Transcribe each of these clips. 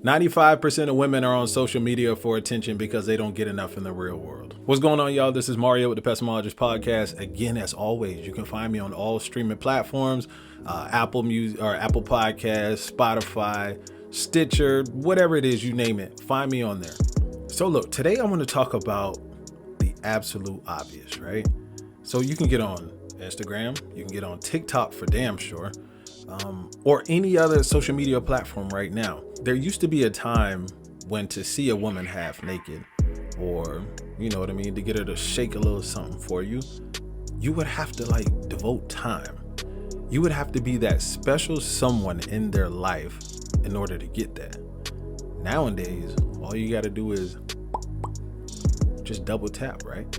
95% of women are on social media for attention because they don't get enough in the real world. What's going on, y'all? This is Mario with the Pessimologist Podcast. Again, as always, you can find me on all streaming platforms, Apple Music or Apple Podcasts, Spotify, Stitcher, whatever it is, you name it. Find me on there. So look, today I want to talk about the absolute obvious, right? So you can get on Instagram, you can get on TikTok for damn sure, or any other social media platform right now. There used to be a time when to see a woman half naked, or you know what I mean, to get her to shake a little something for you, you would have to devote time. You would have to be that special someone in their life in order to get that. Nowadays, all you got to do is just double tap, right?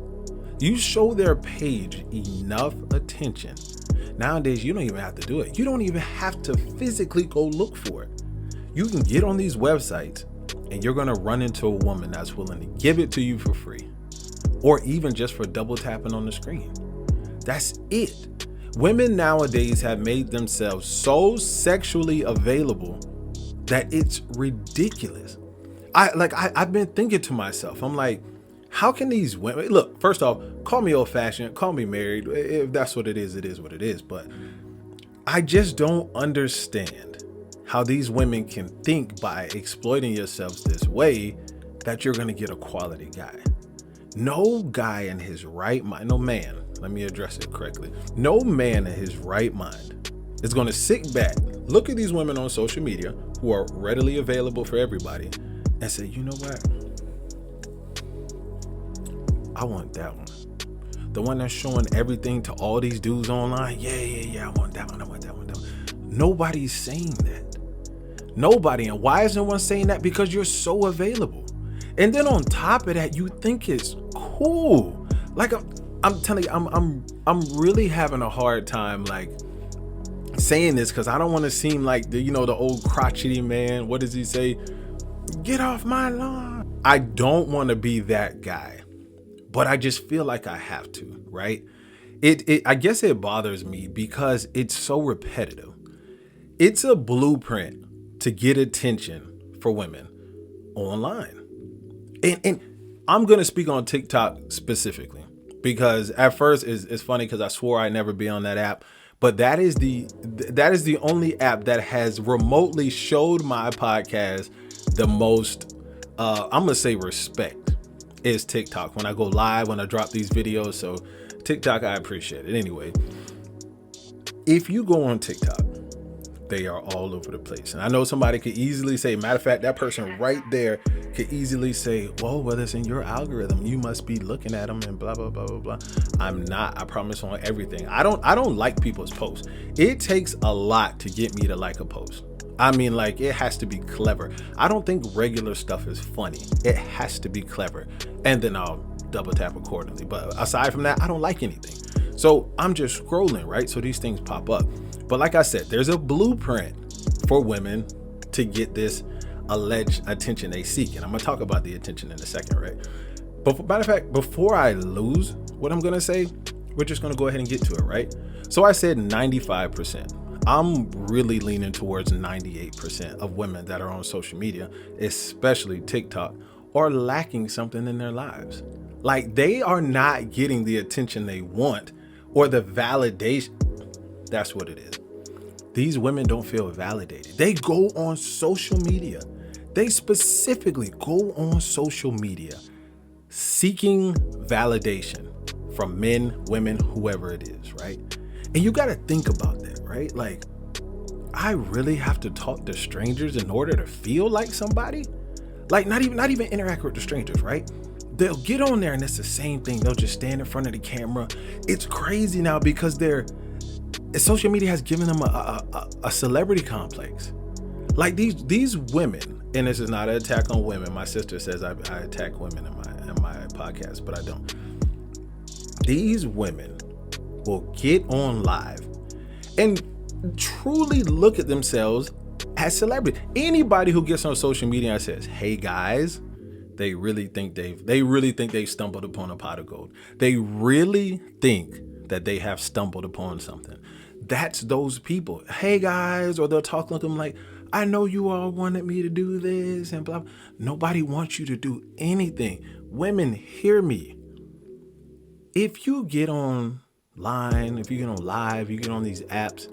You show their page enough attention. Nowadays, you don't even have to do it. You don't even have to physically go look for it. You can get on these websites and you're going to run into a woman that's willing to give it to you for free, or even just for double tapping on the screen. That's it. Women nowadays have made themselves so sexually available that it's ridiculous. I've been thinking to myself, I'm like, how can these women, look, first off, call me old fashioned, call me married. If that's what it is what it is. But I just don't understand how these women can think by exploiting yourselves this way that you're going to get a quality guy. No guy in his right mind, no man, let me address it correctly. No man in his right mind is going to sit back, look at these women on social media who are readily available for everybody and say, you know what? I want that one. The one that's showing everything to all these dudes online. Yeah. I want that one. Nobody's saying that. Nobody. And why is no one saying that? Because you're so available. And then on top of that, you think it's cool. Like I'm telling you, I'm really having a hard time saying this because I don't want to seem like the old crotchety man. What does he say? Get off my lawn. I don't want to be that guy. But I just feel like I have to, right? I guess it bothers me because it's so repetitive. It's a blueprint to get attention for women online. And I'm going to speak on TikTok specifically because at first it's funny because I swore I'd never be on that app. But that is the only app that has remotely showed my podcast the most, I'm going to say respect. Is TikTok when I go live, when I drop these videos. So TikTok, I appreciate it. Anyway, if you go on TikTok, they are all over the place. And I know somebody could easily say, matter of fact, that person right there could easily say, well, it's in your algorithm, you must be looking at them and blah, blah, blah, blah, blah. I'm not, I promise on everything. I don't like people's posts. It takes a lot to get me to like a post. I mean, it has to be clever. I don't think regular stuff is funny. It has to be clever. And then I'll double tap accordingly. But aside from that, I don't like anything. So I'm just scrolling, right? So these things pop up. But like I said, there's a blueprint for women to get this alleged attention they seek. And I'm going to talk about the attention in a second, right? But matter of fact, before I lose what I'm going to say, we're just going to go ahead and get to it, right? So I said 95%. I'm really leaning towards 98% of women that are on social media, especially TikTok, are lacking something in their lives. They are not getting the attention they want or the validation. That's what it is. These women don't feel validated. They go on social media. They specifically go on social media seeking validation from men, women, whoever it is, right? And you got to think about that, right? I really have to talk to strangers in order to feel like somebody? Not even interact with the strangers, right? They'll get on there and it's the same thing. They'll just stand in front of the camera. It's crazy now because social media has given them a celebrity complex. These women, and this is not an attack on women. My sister says I attack women in my podcast, but I don't. These women will get on live and truly look at themselves as celebrities. Anybody who gets on social media and says, hey guys, they really think they've stumbled upon a pot of gold. They really think that they have stumbled upon something. That's those people. Hey guys, or they'll talk like them like, I know you all wanted me to do this and blah. Nobody wants you to do anything. Women, hear me. If you get online, if you get on live, you get on these apps,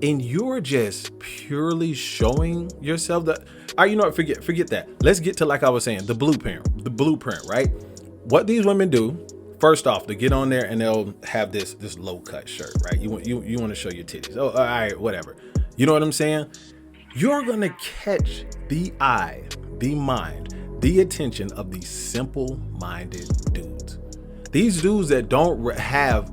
and you're just purely showing yourself that, all right, you know what, forget that. Let's get to, like I was saying, the blueprint, right? What these women do, first off, to get on there and they'll have this low cut shirt, right? You want to show your titties. Oh, all right, whatever. You know what I'm saying? You're going to catch the eye, the mind, the attention of these simple-minded dudes. These dudes that don't have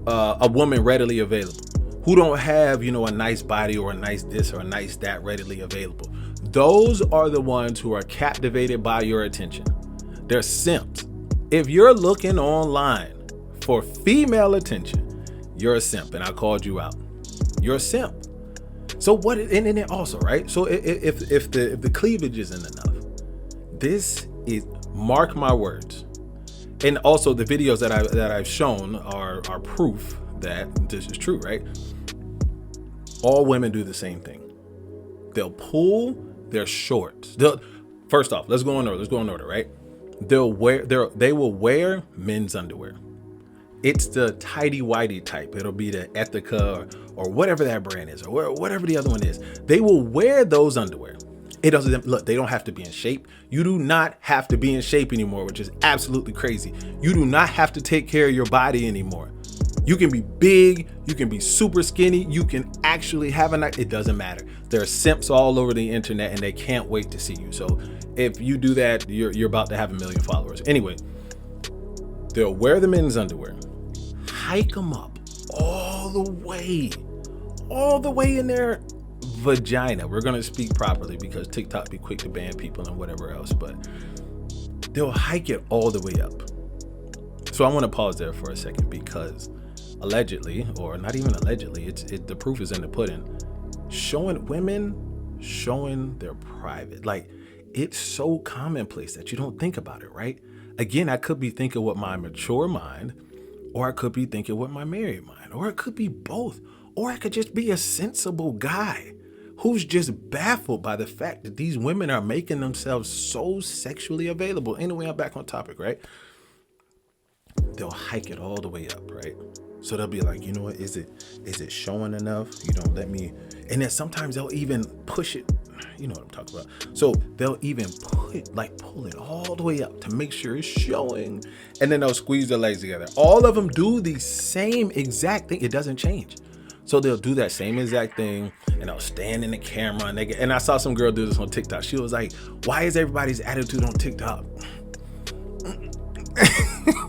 a woman readily available, who don't have, a nice body or a nice this or a nice that readily available. Those are the ones who are captivated by your attention. They're simps. If you're looking online for female attention, you're a simp, and I called you out. You're a simp. So what? And then also, right? So if the cleavage isn't enough, this is, mark my words, and also the videos that I've shown are proof that this is true, right? All women do the same thing. They'll pull their shorts. First off, let's go in order, right? They will wear men's underwear. It's the tidy whitey type. It'll be the Ethika or whatever that brand is, or whatever the other one is. They will wear those underwear. It doesn't look, they don't have to be in shape. You do not have to be in shape anymore, which is absolutely crazy. You do not have to take care of your body anymore. You can be big, you can be super skinny, you can actually have a night. It doesn't matter. There are simps all over the internet and they can't wait to see you. So if you do that, you're about to have 1 million followers. Anyway, they'll wear the men's underwear, hike them up all the way in their vagina. We're going to speak properly because TikTok be quick to ban people and whatever else, but they'll hike it all the way up. So I want to pause there for a second because allegedly, or not even allegedly, the proof is in the pudding. Women showing their private, like, it's so commonplace that you don't think about it, right? Again, I could be thinking with my mature mind, or I could be thinking with my married mind, or it could be both, or I could just be a sensible guy who's just baffled by the fact that these women are making themselves so sexually available. Anyway, I'm back on topic, right? They'll hike it all the way up, right? So they'll be like, you know what, is it showing enough? You don't let me, and then sometimes they'll even push it, you know what I'm talking about. So they'll even pull it all the way up to make sure it's showing, and then they'll squeeze their legs together. All of them do the same exact thing. It doesn't change. So they'll do that same exact thing, and they'll stand in the camera, and I saw some girl do this on TikTok. She was like, why is everybody's attitude on TikTok?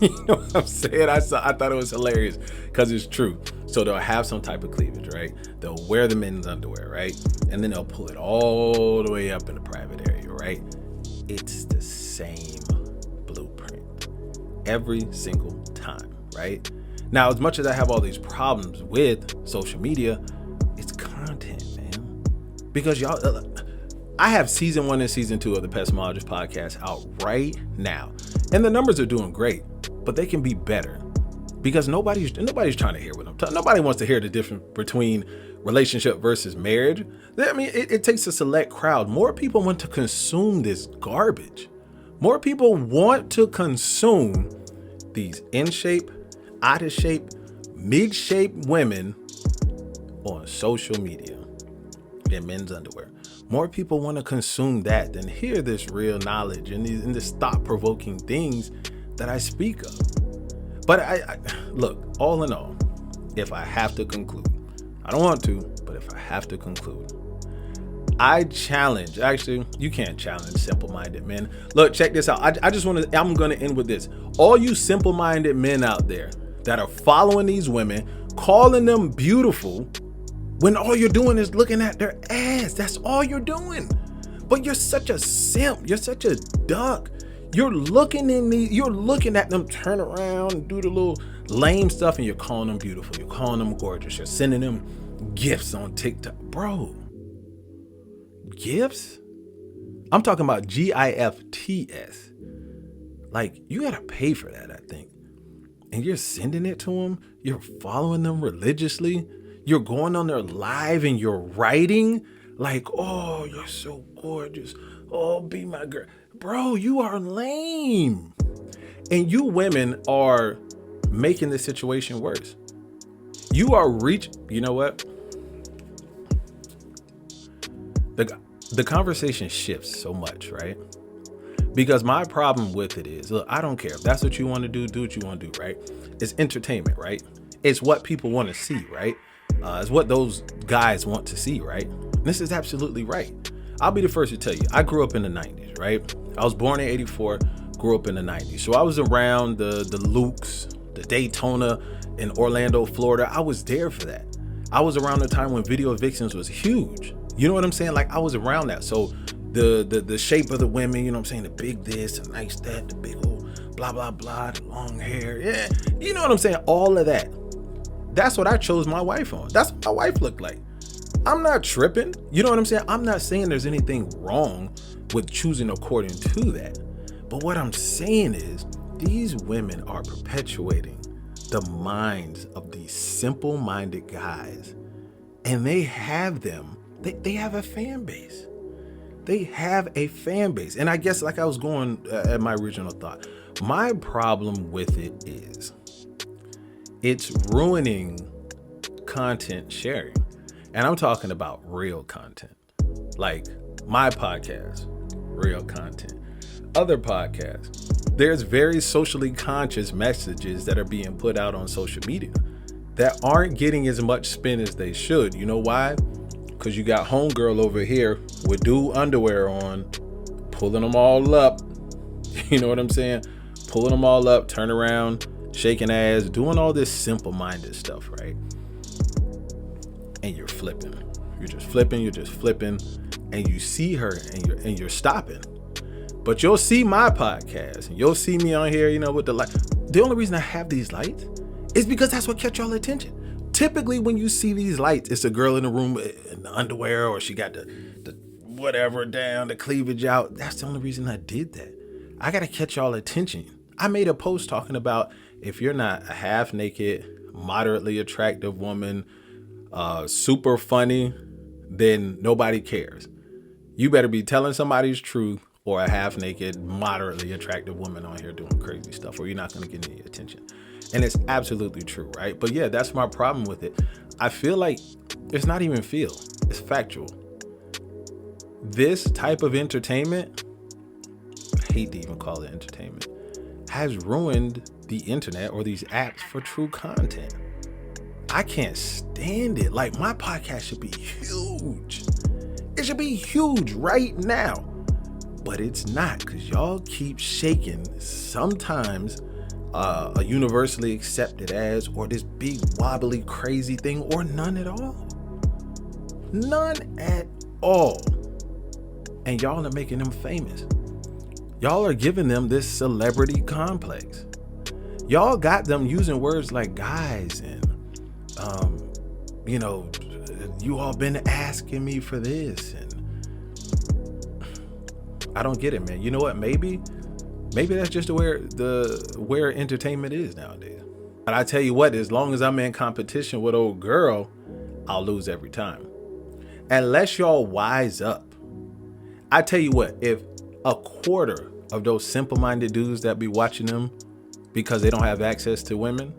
You know what I'm saying? I thought it was hilarious because it's true. So they'll have some type of cleavage, right? They'll wear the men's underwear, right? And then they'll pull it all the way up in the private area, right? It's the same blueprint every single time, right? Now, as much as I have all these problems with social media, it's content, man. Because y'all, I have season 1 and season 2 of the Pestomologist podcast out right now. And the numbers are doing great, but they can be better because nobody's trying to hear what I'm talking. Nobody wants to hear the difference between relationship versus marriage. I mean, it takes a select crowd. More people want to consume this garbage. More people want to consume these in shape, out of shape, mid shape women on social media in men's underwear. More people want to consume that than hear this real knowledge and these thought-provoking things that I speak of. But I look, all in all, if I have to conclude, I don't want to, but if I have to conclude, I challenge, actually, you can't challenge simple-minded men. Look, check this out. I'm going to end with this. All you simple-minded men out there that are following these women, calling them beautiful, when all you're doing is looking at their ass. That's all you're doing. But you're such a simp. You're such a duck. You're looking at them turn around and do the little lame stuff, and you're calling them beautiful. You're calling them gorgeous. You're sending them gifts on TikTok. Bro, gifts? I'm talking about GIFTS. Like, you gotta pay for that, I think. And you're sending it to them. You're following them religiously. You're going on their live and you're writing Like, oh, you're so gorgeous. Oh, be my girl. Bro, you are lame. And you women are making the situation worse. You are you know what? The conversation shifts so much, right? Because my problem with it is, look, I don't care. If that's what you want to do what you want to do, right? It's entertainment, right? It's what people want to see, right? It's what those guys want to see, right? And this is absolutely right. I'll be the first to tell you, I grew up in the 90s, right? I was born in 84, grew up in the 90s. So I was around the Lukes, the Daytona in Orlando, Florida. I was there for that. I was around the time when Video Vixens was huge. You know what I'm saying? Like, I was around that. So the shape of the women, you know what I'm saying? The big this, the nice that, the big old blah, blah, blah, the long hair. Yeah. You know what I'm saying? All of that. That's what I chose my wife on. That's what my wife looked like. I'm not tripping. You know what I'm saying? I'm not saying there's anything wrong with choosing according to that. But what I'm saying is these women are perpetuating the minds of these simple-minded guys. And they have them. They have a fan base. They have a fan base. And I guess, like I was going at my original thought, my problem with it is it's ruining content sharing. And I'm talking about real content, like my podcast, real content, other podcasts. There's very socially conscious messages that are being put out on social media that aren't getting as much spin as they should. You know why? Because you got homegirl over here with dude underwear on, pulling them all up. You know what I'm saying? Pulling them all up, turn around, shaking ass, doing all this simple-minded stuff, right? And you're flipping. You're just flipping, and you see her and you're stopping. But you'll see my podcast and you'll see me on here, you know, with the light. The only reason I have these lights is because that's what catch y'all attention. Typically, when you see these lights, it's a girl in the room in the underwear, or she got the whatever down, the cleavage out. That's the only reason I did that. I got to catch y'all attention. I made a post talking about if you're not a half naked, moderately attractive woman, super funny, then nobody cares. You better be telling somebody's truth, or a half naked, moderately attractive woman on here doing crazy stuff, or you're not going to get any attention. And it's absolutely true, right? But yeah, that's my problem with it. I feel like it's not even it's factual. This type of entertainment, I hate to even call it entertainment, has ruined the internet or these apps for true content. I can't stand it. Like, my podcast should be huge. It should be huge right now. But it's not, because y'all keep shaking sometimes a universally accepted as, or this big wobbly crazy thing, or none at all. None at all. And y'all are making them famous. Y'all are giving them this celebrity complex. Y'all got them using words like guys and you know, you all been asking me for this, and I don't get it, man. You know what? Maybe that's just where entertainment is nowadays. But I tell you what, as long as I'm in competition with old girl, I'll lose every time. Unless y'all wise up. I tell you what, if a quarter of those simple-minded dudes that be watching them because they don't have access to women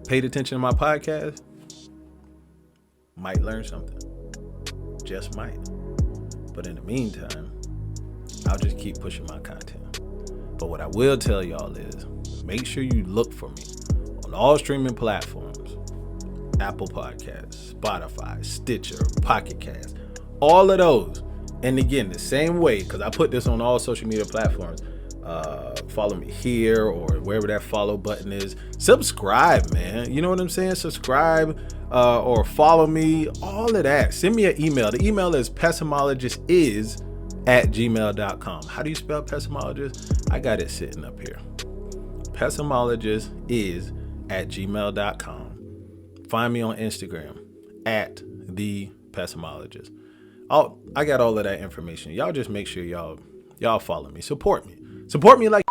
paid attention to my podcast, might learn something. Just might. But in the meantime, I'll just keep pushing my content. But what I will tell y'all is, make sure you look for me on all streaming platforms. Apple Podcasts, Spotify, Stitcher, Pocket Cast, all of those. And again, the same way, because I put this on all social media platforms. Follow me here or wherever that follow button is. Subscribe, man. You know what I'm saying? Subscribe or follow me. All of that. Send me an email. The email is pessimologist@gmail.com. How do you spell pessimologist? I got it sitting up here. pessimologist@gmail.com. Find me on Instagram @thepessimologist. I got all of that information. Y'all just make sure y'all follow me. Support me like